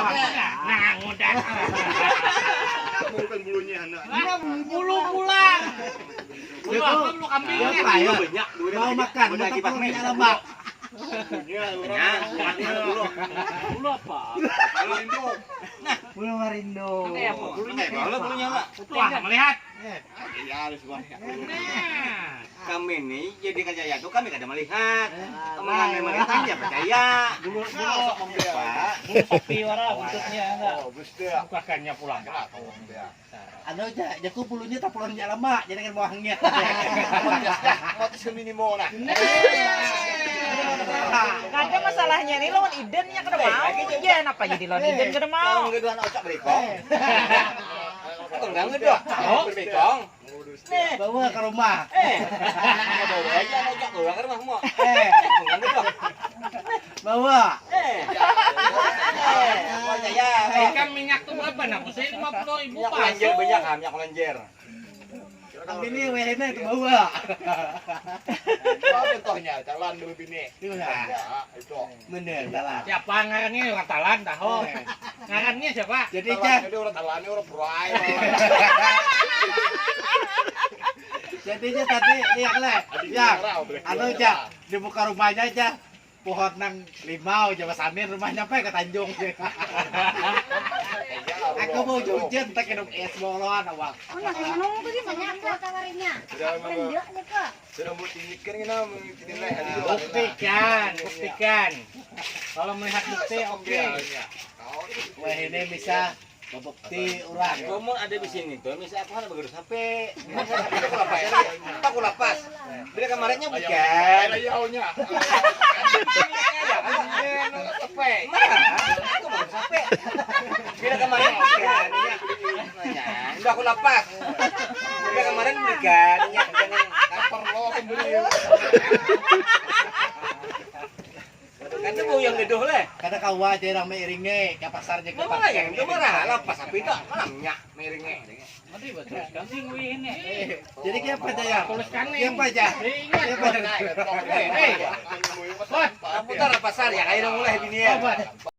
Nah, udah. Bukan bulunya anak. Bulu pulang. Bulu apa? Bulu kambingnya. Banyak. Mau makan, mau punya lemak. Bulu apa? Bulu induk. Bulu marindo. Kayak apa? Bulunya. Bulunya enggak. Wah, melihat. Iya, harus banyak. Nah. Kami nih jadi kaya tuh kami kada melihat. Omongan melihat ya percaya. Bulu Pak. kopi warna bentuknya enggak. Oh, mesti. Bukakannya pulang. Anu aja, jaku bulunya tak pulang lemak, jadi kan buahnya. Mati seminimo nah. Ada masalahnya nih lawan idennya kada mau. Ya apa jadi lawan iden kada mau. Kalau ngeduan ocak berikong. Aku enggak ngedok. Berikong. Bawa ke rumah. Bawa aja ocak bawa ke rumahmu. Enggak ngedok. Bawa. Percaya. Ikan minyak tuh berapa? Nah, saya 50.000 Minyak Pak. lenjer banyak kan, minyak lenjer. Ini wehena itu bawa. Apa contohnya? Jalan dulu bini. Gimana? Ya, itu. Bener, salah. Siapa ngarannya orang Talan tahu. Ngarannya siapa? Jadi Jalan Cah, itu orang talane orang perai. jadinya tadi lihat le, ya, anu Cah, di muka rumahnya aja pohon nang limau Jawa Samin rumahnya pe ke Tanjung. Aku mau hujan tak minum es bolon awak. Oh, nah, ngomong tuh dia banyak kok tawarinnya. Rendeknya kok. Sudah buktikan kita mengikuti lah. Buktikan. Kalau melihat bukti oke. Wah ini bisa membukti orang. Kamu ada di sini tuh, misalnya aku kan bergerus HP. Aku lapas. Bila kemarinnya bukan. Layaunya. Aku mau HP. Bila kemarin bukan. Udah aku lapas. Bila kemarin bukan. Jangan Kapar lo kembali. kan itu yang geduh leh. Kada kawa aja orang meiringnya ke pasarnya ke Kamu lah yang itu marah lapas HP itu malangnya miringnya. Nanti betul kan sih ini. Jadi kayak apa aja ya? Tuliskan nih. Kayak apa aja? Ingat. Kayak apa aja? Kamu taruh pasar ya kayak udah mulai bini ya.